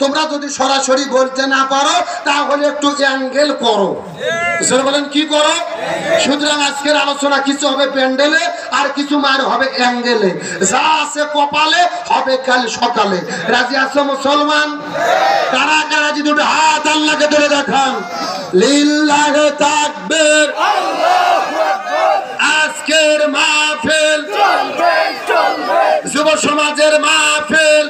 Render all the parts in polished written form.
তোমরা যদি সরাসরি বলতে না পারো তাহলে একটু অ্যাঙ্গেল করো। বলেন কি করো? সুতরাং আজকের আলোচনা কিছু হবে প্যান্ডেলে আর কিছু মার হবে অ্যাঙ্গেলে। যা আছে কপালে হবে কাল সকালে। রাজি আছো মুসলমান? কারা কারা যদি দুটো হাত আল্লাহকে ধরে দেখান, লিল্লাহে তাকবীর। আজকের মাহফিল যুব সমাজের মাহফিল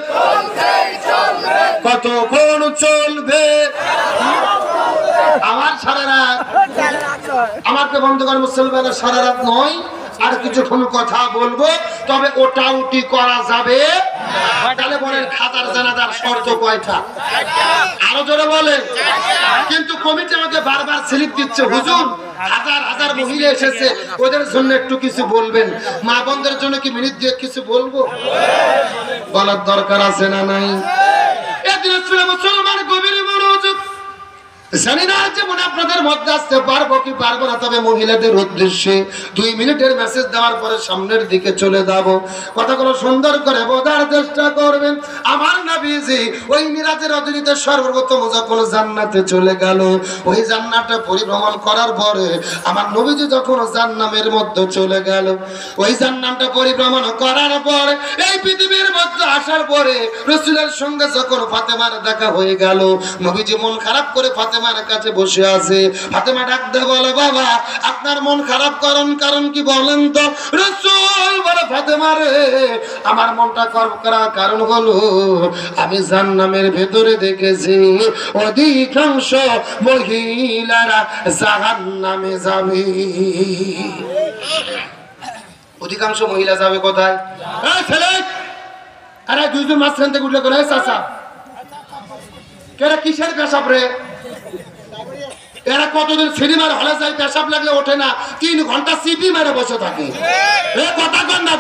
কতক্ষণ চলবে? আমার সারা রাত, আমাকে বন্ধ করে মুসলমানের সারা রাত নয়, আর কিছুক্ষণ কথা বলবো, তবে ওটা উটি করা যাবে। তাহলে বলেন খাতার জানাজার শর্ত কয়টা? আরো জোরে বলেন। কিন্তু কমিটি আমাকে বারবার স্লিপ দিচ্ছে, হুজুর হাজার হাজার মহিলা এসেছে, ওদের জন্য একটু কিছু বলবেন। মা বোনদের জন্য কি মিনিট দিয়ে কিছু বলবো? বলার দরকার আছে না নাই? এদিন মুসলমান গভীর মনোযোগ। জানি না যেমন আপনাদের মধ্যে আসতে পারবো কি পারবো না, তবে মহিলাদের উদ্দেশ্যে 2 মিনিটের মেসেজ দেওয়ার পরে সামনের দিকে চলে যাব। কথাগুলো সুন্দর করে বোঝার চেষ্টা করবেন। আমার নবীজি ওই মিরাজের রজনীতে সর্বপ্রথম যখন জান্নাতে চলে গেল, ওই জান্নাতটা পরিভ্রমণ করার পরে আমার নবীজি যখন জান্নাতের মধ্যে চলে গেল, ওই জান্নাতটা পরিভ্রমণ করার পরে এই পৃথিবীর মধ্যে আসার পরে রাসূলের সঙ্গে যখন ফাতেমার দেখা হয়ে গেল, নবীজি মন খারাপ করে ফাতেমার কাছে বসে আছে। ফাতেমা ডাক দিয়ে বলে, বাবা আপনার মন খারাপ কারণ কি বলেন তো? রাসূল বলে, ফাতেমা রে, আমার মনটা খারাপ করার কারণ হলো আমি জান্নাতের ভেতরে দেখেছি অধিকাংশ মহিলারা জাহান্নামে যাবে। অধিকাংশ মহিলা যাবে কোথায়? এই ছেলে, আরে দুইজন মাঝখান থেকে উঠলে করে চাচা কেরা কিসের পেশাব রে? এরা কতদিন সিনেমার হলে যায়, পেশাব লাগলে ওঠে না, 3 ঘন্টা সিপি মেরে বসে থাকে। এ কথা কন না,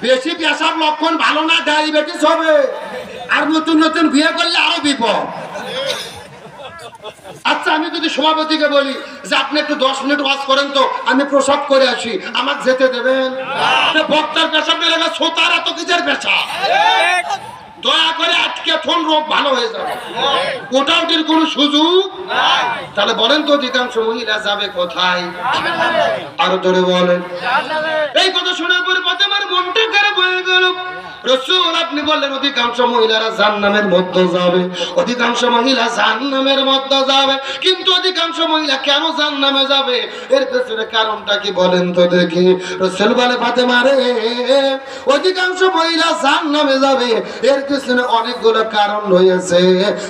বেশি পেশাব লক্ষণ ভালো না, ডায়াবেটিস হবে, আর নতুন নতুন বিয়ে করলে আরো বিপদ। আচ্ছা আমি যদি সভাপতিকে বলি যে আপনি একটু 10 মিনিট ওয়াজ করেন তো, আমি প্রসাব করে আসি, আমাকে যেতে দেবেন? বক্তার পেশাব মেরে সোতার এত কিসের পেশাব? দয়া করে আজকে ফোন রোগ ভালো হয়ে যাবে, ওটাউটির কোনো সুযোগ নাই। তাহলে বলেন তো অধিকাংশ মহিলা যাবে কোথায়? আরো ধরে বলেন। এই কথা শোনার পরে ফাতেমার মনটা খারাপ হয়ে গেল। রাসূল আপনি বললেন অধিকাংশ মহিলারা জাহান্নামের মধ্যে যাবে, অধিকাংশ মহিলা জাহান্নামের মধ্যে যাবে, কিন্তু অধিকাংশ মহিলা কেন জাহান্নামে যাবে এর পেছনে কারণটা কি বলেন তো দেখি? রাসূল বলে, ফাতেমা রে, অধিকাংশ মহিলা জাহান্নামে যাবে এর পিছনে অনেকগুলো কারণ রয়েছে,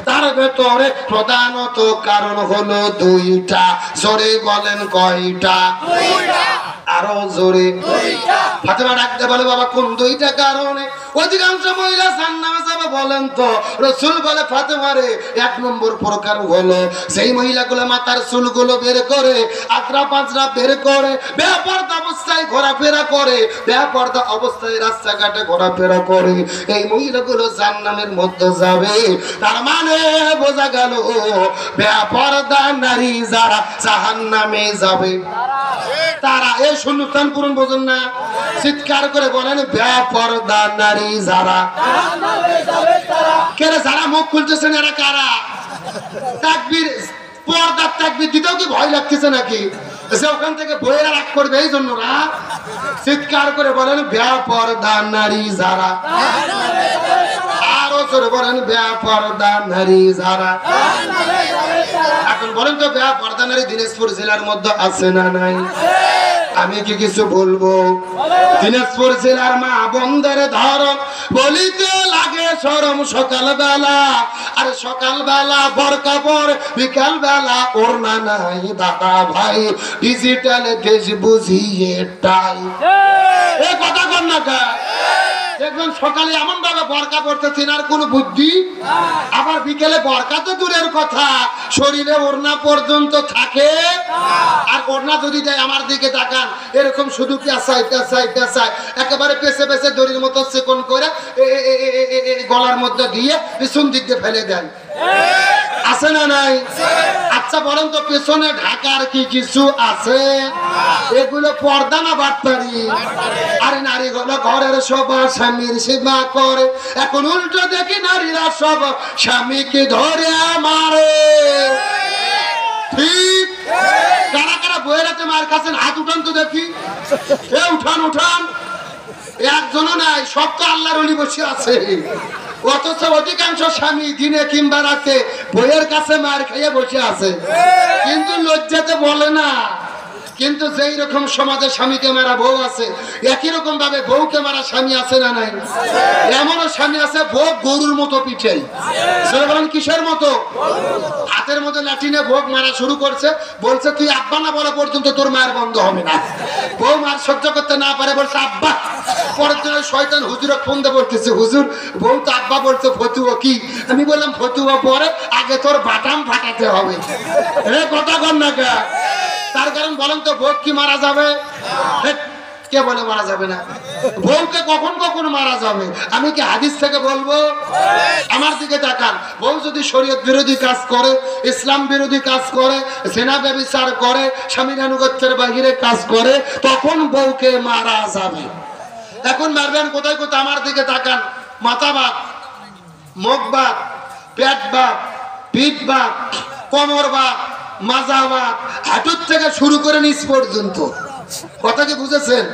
তার ভেতরে প্রধানত কারণ হলো 2টা। জোরে বলেন কয়টা? 2টা। আরো জোরে। 2টা। ফাতেমা ডাকতে বলে, বাবা কোন 2টা কারণে অধিকাংশ মহিলা জাহান্নামে যাবে বলেন তো? রাসূল বলে, ফাতেমা রে, 1 নম্বর প্রকার হলো সেই মহিলাগুলো মাথার চুলগুলো বের করে, আজরা পাঁজরা বের করে, বেপরদা অবস্থায় ঘোরাফেরা করে, বেপরদা অবস্থায় রাস্তাঘাটে ঘোরাফেরা করে, এই মহিলাগুলো জাহান্নামের মধ্যে যাবে। তার মানে বোঝা গেল বেপরদা নারী যারা জাহান্নামে যাবে তারা। এই শূন্যস্থান পূরণ বোঝেন না? চিৎকার করে বলেন, বেপরদা নারী যারা জাহান্নামে যাবে তারা। কেরে যারা মুখ খুলতেছেন এরা কারা? তাকবীর, পর্দার তাকবীর দিতেও কি ভয় লাগতেছে নাকি? যে ওখান থেকে বইয়েরা রাগ করবে এই জন্য না? চিৎকার করে বলেন, বেপরদা নারী যারা। আরো জোরে বলেন, বেপরদা নারী যারা। এখন বলেন তো, বেপরদা নারী দিনাজপুর জেলার মধ্যে আছে না নাই? আমি কি কিছু বলবো? দিনাজপুর জেলার মা বোনদের ধরন বলিতে লাগে শরম সকালবেলা, আর সকালবেলা বোরকা পরে, বিকাল বেলা ওড়না নাই, দাদা ভাই ডিজিটাল দেশ বুঝিয়ে টাই। এই কথা কর না কা? দেখবেন সকালে এমন ভাবে বোরকা পড়তেছেন আর কোনো বুদ্ধি, আবার বিকেলে বোরকা তো দূরের কথা, শরীরে ওড়না পর্যন্ত থাকে। আর ওড়না যদি যায়, আমার দিকে তাকান, এরকম শুধু পেঁচাই পেঁচাই পেঁচাই একেবারে পেছে পেছে দড়ির মতো চিকন করে গলার মধ্যে দিয়ে পিছন দিক দিয়ে ফেলে দেন। আছে না নাই? আচ্ছা বলেন তো পেছনে ঢাকার কি কিছু আছে? এগুলো পর্দা না বাটপারি? আরে নারীগুলো ঘরের সব স্বামীর সেবা করে, এখন উল্টো দেখি নারীরা সব স্বামীকে ধরে মারে। ঠিক? কারা কারা বইয়ের হাতে মার খাচ্ছেন হাত উঠান তো দেখি। এ উঠান উঠান। একজনও নাই, সব তো আল্লাহর ওলি বসে আছে। অথচ অধিকাংশ স্বামী দিনে কিংবা রাতে বইয়ের কাছে মার খাইয়ে বসে আছে, কিন্তু লজ্জাতে বলে না। কিন্তু যেই রকম সমাজে স্বামীকে মারা বউ আছে, একই রকম ভাবে বউকে মারা স্বামী আছে না নাই? এমনও স্বামী আছে বউ গরুর মতো পিঠাই। বলেন কিসের মতো? হাতের মধ্যে লাঠিনে ভোগ মারা শুরু করছে, বলছে তুই আব্বা না বলা পর্যন্ত তোর মায়ের বন্ধ হবে না। বউ মার সহ্য করতে না পারে বলছে আব্বা। পরের দিন শয়তান হুজুরে ফোন দিয়ে বলতেছে হুজুর বউ তো আব্বা বলছে ফতুয়া কি? আমি বললাম ফতুয়া পরে আগে তোর বাটাম ফাটাতে হবে। রে কথা কর না কে? তার কারণ বলেন তো বউ কি মারা যাবে? কে বলে মারা যাবে না? বউকে কখন কখন মারা যাবে? আমি কি হাদিস থেকে বলবো? আমার দিকে তাকান। বউ যদি শরীয়ত বিরোধী কাজ করে, ইসলাম বিরোধী কাজ করে, জেনা ব্যভিচার করে, স্বামীর আনুগত্যের বাহিরে কাজ করে, তখন বউকে মারা যাবে। এখন মারবেন কোথায় কোথায়? আমার দিকে তাকান। মাথা বাত, মুখ বাত, পেট বাত, পিঠ বাত, কোমর বাত, মাজা বাত, হাঁটুর থেকে শুরু করে নিচ পর্যন্ত। কথা কি বুঝেছেন?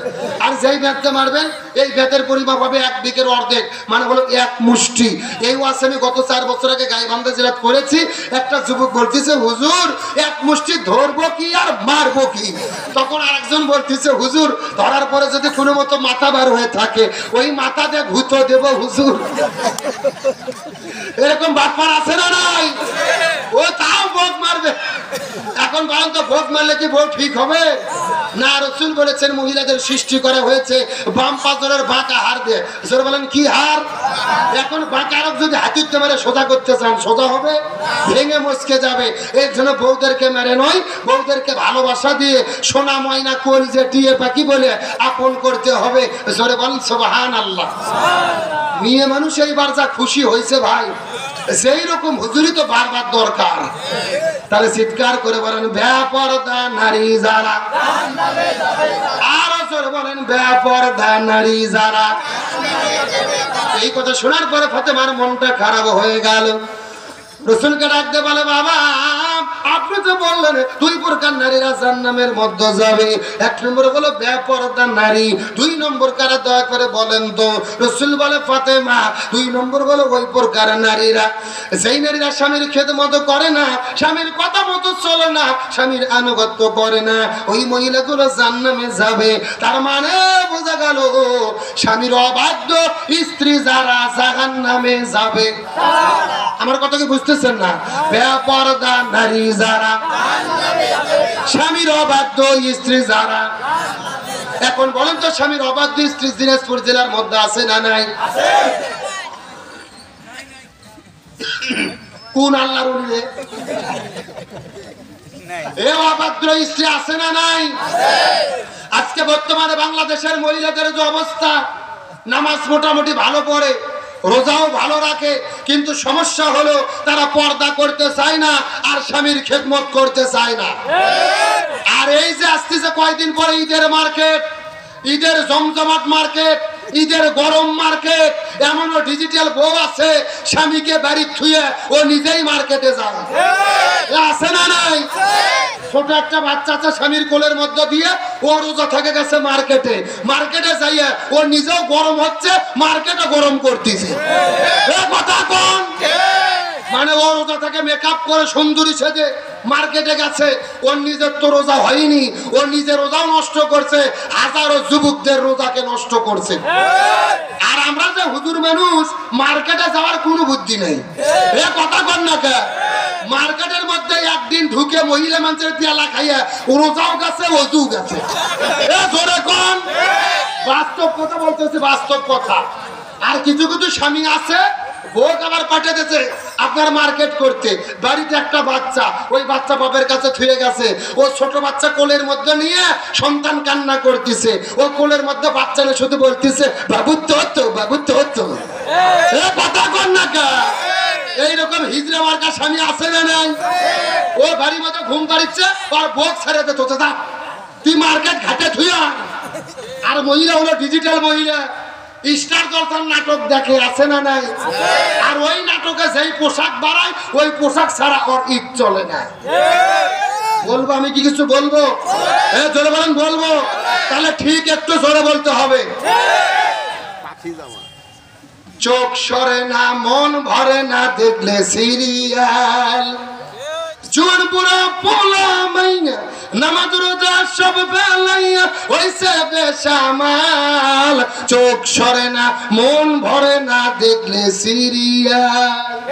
আর যেই ব্যাটকে মারবেন এই ব্যাটের পরিমাপ হবে 1 বিঘের অর্ধেক, মানে হলো 1 মুষ্টি। এই ওয়াজ আমি গত 4 বছর আগে গাইবান্ধা জেলায় করেছি। একটা যুবক বলতেছে হুজুর 1 মুষ্টি ধরবো কি আর মারবো কি? তখন আরেকজন বলতেছে হুজুর ধরার পরে যদি কোনো মতো মাথা বার হয়ে থাকে ওই মাথা দিয়ে ঘুতো দেব হুজুর। এরকম ব্যাপার আছে না নাই? ও তাও ভোগ মারবে। এখন বলেন তো ভোগ মারলে কি বউ ঠিক হবে না? রাসূল বলেছেন মহিলাদের সৃষ্টি করা হয়েছে বাম পাজরের বাঁকা হাড় দিয়ে। জোরে বলেন কি হাড়? এখন বাঁকা হাড় যদি হাতিতে মেরে সোজা করতে চান সোজা হবে? ভেঙে মচকে যাবে। এর জন্য বউদেরকে মেরে নয়, বউদেরকে ভালোবাসা দিয়ে সোনা ময়না কলিজা টিয়ে পাখি বলে আপন করতে হবে। জোরে বলেন সুবহানাল্লাহ। মেয়ে মানুষ এইবার যা খুশি হয়েছে ভাই, সেই রকম হুজুরি তো বারবার দরকার। তাহলে চিৎকার করে বলেন বেপরদা নারী যারা, আরো জোরে বলেন বেপরদা নারী যারা। এই কথা শোনার পরে ফাতেমার মনটা খারাপ হয়ে গেল। রাসূলকে ডাক দিয়ে বলে বাবা আপনি তো বললেন 2 প্রকার নারীরা জান্নাতের মধ্যে যাবে। 1 নম্বর হলো বেপরদা নারী, 2 নম্বর কারা দয়া করে বলেন তো? রাসূল বলে ফাতেমা 2 নম্বর হলো ওই প্রকার নারীরা যেই নারীরা স্বামীর খেদমত করে না, স্বামীর কথা মতো চলে না, স্বামীর আনুগত্য করে না, ওই মহিলাগুলো জান্নাতে যাবে। তার মানে বোঝা গেল স্বামীর অবাধ্য স্ত্রী যারা জাহান্নামে যাবে। আমার কথা কি বুঝতেছেন না? বেপরদা নারী যারা, স্বামীর অবাধ্য স্ত্রী যারা। এখন বলেন তো স্বামীর অবাধ্য স্ত্রী দিনাজপুর জেলার মধ্যে আছে না নাই? কোন আল্লাহর ওলি? এ অবাধ্য স্ত্রী আছে না নাই? আজকে বর্তমানে বাংলাদেশের মহিলাদের যে অবস্থা, নামাজ মোটামুটি ভালো পড়ে, রোজাও ভালো রাখে, কিন্তু সমস্যা হলো তারা পর্দা করতে চায় না আর স্বামীর খেদমত করতে চায় না। আর এই যে আসতেছে কয়েকদিন পরে ঈদের মার্কেট, ঈদের জমজমাট মার্কেট, ঈদের গরম মার্কেট, এমনও ডিজিটাল বউ আছে স্বামীকে বাড়ি থুয়ে ও নিজেই মার্কেটে যায়। আছে না নাই? ছোট একটা বাচ্চা আছে স্বামীর কোলের মধ্যে দিয়ে ও রোজা থেকে গেছে মার্কেটে, মার্কেটে যাইয়ে ও নিজেও গরম হচ্ছে, মার্কেটে গরম করতেছে। কথা কোন? মানে ও রোজা থেকে মেকআপ করে সুন্দরী সেজে মার্কেটে গেছে, ওর নিজের তো রোজা হয়নি, ওর নিজের রোজাও নষ্ট করছে, হাজারো যুবকদের রোজাকে নষ্ট করছে। আর আমরা যে হুজুর মানুষ মার্কেটে যাওয়ার কোনো বুদ্ধি নেই। এ কথা কর না কে? মার্কেটের মধ্যে একদিন ঢুকে মহিলা মানুষের পেয়ালা খাইয়া রোজাও গেছে ওজু গেছে। এ জোরে কোন? বাস্তব কথা বলতেছে, বাস্তব কথা। আর কিছু কিছু স্বামী আছে ভোগ আবার পাঠাতেছে আপনার মার্কেট করতে, বাড়িতে একটা বাচ্চা, ওই বাচ্চা বাপের কাছে থুয়ে গেছে, ও ছোট বাচ্চা কোলের মধ্যে নিয়ে সন্তান কান্না করতেছে, ও কোলের মধ্যে বাচ্চা নিয়ে শুধু বলতেছে বাবু তো বাবু তো কথা কর না কা? এইরকম হিজড়া মার্কা স্বামী আছে না নাই? ও বাড়ির মতো ঘুম পাড়িচ্ছে আর বোক ছেড়ে দে তোতে থাক, তুই মার্কেট ঘাটে থুইয়া। আর মহিলা হলো ডিজিটাল মহিলা, স্টার জলসার নাটক দেখে, আছে না নাই? আর ওই নাটকে যেই পোশাক বাড়ায় ওই পোশাক ছাড়া ওর ঈদ চলে না। বলবো আমি কি কিছু বলবো? জোরে বলেন বলবো, তাহলে ঠিক একটু জোরে বলতে হবে। চোখ সরে না মন ভরে না দেখলে সিরিয়াল, জোয়ান বুড়া পোলা মাইয়া নামাজ রোজা সব বেলাইয়া হইছে বেশামাল। চোখ সরে না মন ভরে না দেখলে সিরিয়াল,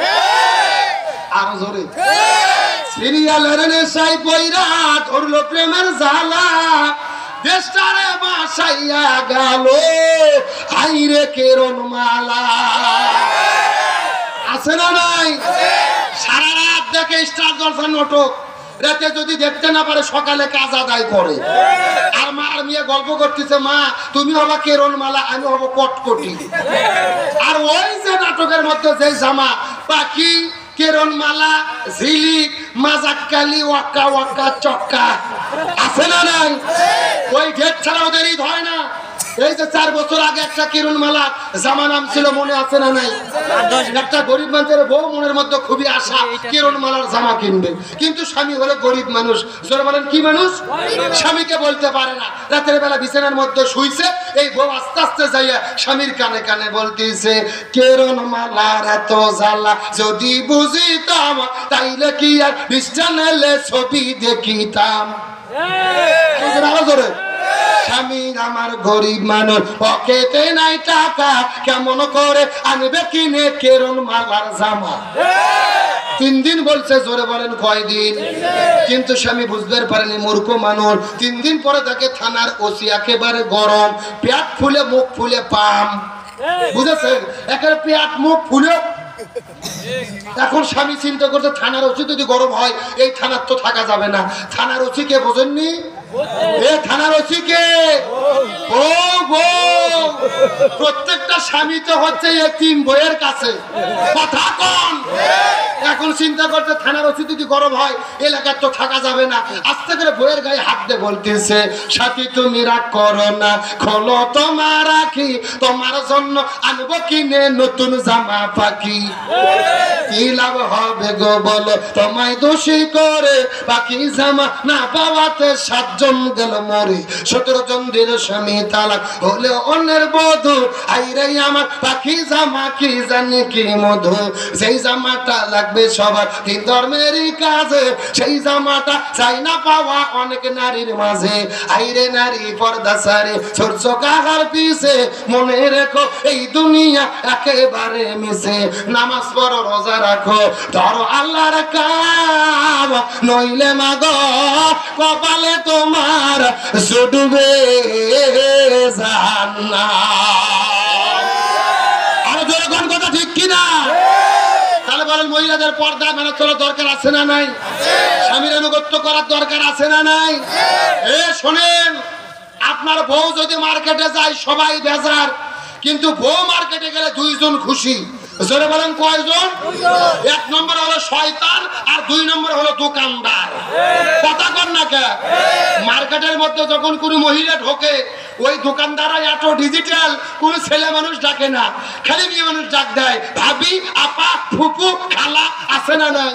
আরো জোরে। সিরিয়ালের নেশায় পয়রা ধরলো প্রেমের জ্বালা, দেশটারে বাসাইয়া গেল হাইরে কেরন মালা। আছে না নাই? সারা রাত দেখে স্টার জলসার নাটক, রাতে যদি দেখতে না পারে সকালে কাজ আদায় করে। আর মা আর মেয়ে গল্প করতেছে, মা তুমি হবা কেরন মালা, আমি হব কটকটি। আর ওই যে নাটকের মধ্যে যে জামা পাখি, কেরন মালা, ঝিলিক, মাজাক্কালি, ওয়াক্কা ওয়াক্কা চক্কা, আছে না নাই? ওই ডেট ছাড়া ওদের ঈদ হয় না। এই যে 4 বছর আগে একটা কিরণ মালা জামা নাম ছিল, মনে আছে না নাই? একটা গরিব মানুষের বউ মনের মধ্যে খুবই আশা কিরণ মালার জামা কিনবে, কিন্তু স্বামী হলো গরিব মানুষ। জোরে বলেন কি মানুষ? স্বামীকে বলতে পারে না। রাতের বেলা বিছানার মধ্যে শুইছে, এই বউ আস্তে আস্তে যাইয়া স্বামীর কানে কানে বলতেছে, কিরণ মালার এত জ্বালা যদি বুঝিতাম তাইলে কি আর বিছানালে ছবি দেখিতাম। স্বামী আমার গরিব মানুষ, পকেটে নাই টাকা, কেমন করে আনবে কিনে কেরণ মালার জামা? 3 দিন বলছে, জোরে বলেন কয়দিন? কিন্তু স্বামী বুঝতে পারেনি, মূর্খ মানুষ। 3 দিন পরে তাকে থানার ওসি একেবারে গরম, পেট ফুলে মুখ ফুলে পাম, বুঝেছেন? একেবারে পেট মুখ ফুলে। এখন স্বামী চিন্তা করছে, থানার ওসি যদি গরম হয় এই থানার তো থাকা যাবে না। থানার ওসি কে বোঝেননি? থানার ওসি কে? প্রত্যেকটা স্বামী তো হচ্ছে এতিম বইয়ের কাছে, কথা কন। এখন চিন্তা করছে, থানার ওসি যদি গরম হয় এলাকার তো থাকা যাবে না। আস্তে করে বইয়ের গায়ে হাত দিয়ে বলতেছে, সাথী তুমি রাগ করো না, খোলো তোমার রাখি, তোমার জন্য আনবো কিনে নতুন জামা পাখি। কি লাভ হবে গো বলো তোমায় দোষী করে, পাখি জামা না পাওয়াতে 7 জন গেল মরে, 17 জন দিল স্বামী তালাক, হলে অন্যের বধূ। আইরে আমার পাখি জামা কি জানি কি মধু, যেই জামাটা লাগবে সবার 3 ধর্মেরই কাজে, সেই জামাটা চাই না পাওয়া অনেক নারীর মাঝে। আইরে নারী পর্দা সারে সূর্য কাহার পিছে, মনে রেখো এই দুনিয়া একেবারে মিশে। নামাজ পড়ো রোজা রাখো ধরো আল্লাহর কাম, নইলে মাগো কপালে তোমার জুটবে জান্নাত। আর জনগণ কথা ঠিক কিনা? তাহলে বলেন মহিলাদের পর্দা মেনে চলার দরকার আছে না নাই? স্বামীর আনুগত্য করার দরকার আছে না নাই? শোনেন, আপনার বউ যদি মার্কেটে যায় সবাই বেজার, কিন্তু বউ মার্কেটে গেলে 2 জন খুশি। জোরে বলেন কয়জন? 1 নম্বর হলো শয়তান আর 2 নম্বর হলো দোকানদার। কথা কর না কে? মার্কেটের মধ্যে যখন কোনো মহিলা ঢোকে, ওই দোকানদাররা এত ডিজিটাল, কোন ছেলে মানুষ ডাকে না, খালি মেয়ে মানুষ ডাক দেয়, ভাবি, আপা, ফুপু, খালা, আছে না নাই?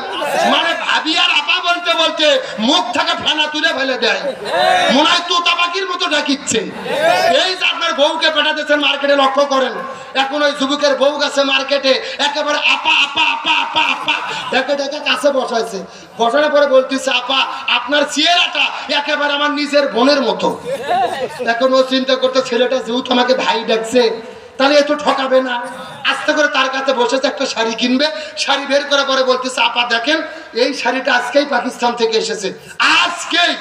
মানে ভাবি আর আপা বলতে বলতে মুখ থেকে ফেনা তুলে ফেলে দেয়, মনে হয় তোতা পাখির মতো ডাকিচ্ছে। এই যে আপনার বউকে পেটাতেছেন মার্কেটে, লক্ষ্য করেন। এখন ওই যুবকের বউ গেছে মার্কেটে, একেবারে আপা আপা আপা আপা আপা ডেকে ডেকে কাছে বসাইছে। বসানোর পরে বলতেছে, আপা আপনার চেহারাটা একেবারে আমার নিজের বোনের মতো। এখন ও চিন্তা করতে, ছেলেটা যেহেতু আমাকে ভাই ডাকছে, তাহলে একটু ঠকাবে না। আস্তে করে তার কাছে বসেছে, একটা শাড়ি কিনবে। শাড়ি বের করার পরে বলতেছে, আপা দেখেন এই শাড়িটা আজকেই পাকিস্তান থেকে এসেছে, আজকেই,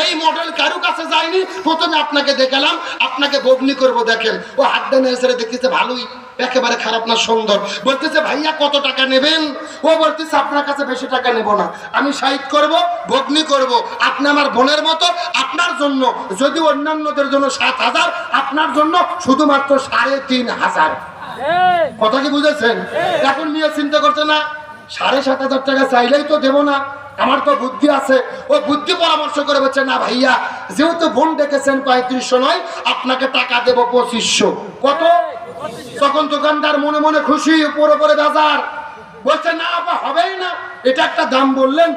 এই মডেল কারো কাছে যায়নি। প্রথমে আপনাকে দেখালাম, আপনাকে বগ্নি করবো, দেখেন। ও হাড্ডা নেড়ে দেখতেছে, ভালোই, একেবারে খারাপ না, সুন্দর। বলতেছে, ভাইয়া কত টাকা নেবেন? ও বলতেছে, আপনার কাছে বেশি টাকা নেব না, আমি সাইড করব, বগ্নি করব। আপনি আমার বোনের মতো, আপনার জন্য যদি অন্যান্যদের জন্য 7,000, আপনার জন্য শুধুমাত্র 3,500। কথা কি বুঝেছেন? এখন নিয়ে চিন্তা করছে না 7,500 টাকা চাইলেই তো দেবো না, আমার তো বুদ্ধি আছে। ও বুদ্ধি পরামর্শ করে বলছে না ভাইয়া, যেহেতু বোন ডেকেছেন 3500 নয়, আপনাকে টাকা দেবো 2500। কত? তখন দোকানদার মনে মনে খুশি, উপরে উপরে বাজার, বলছে না আপা হবেই না, এটা একটা দাম বললেন।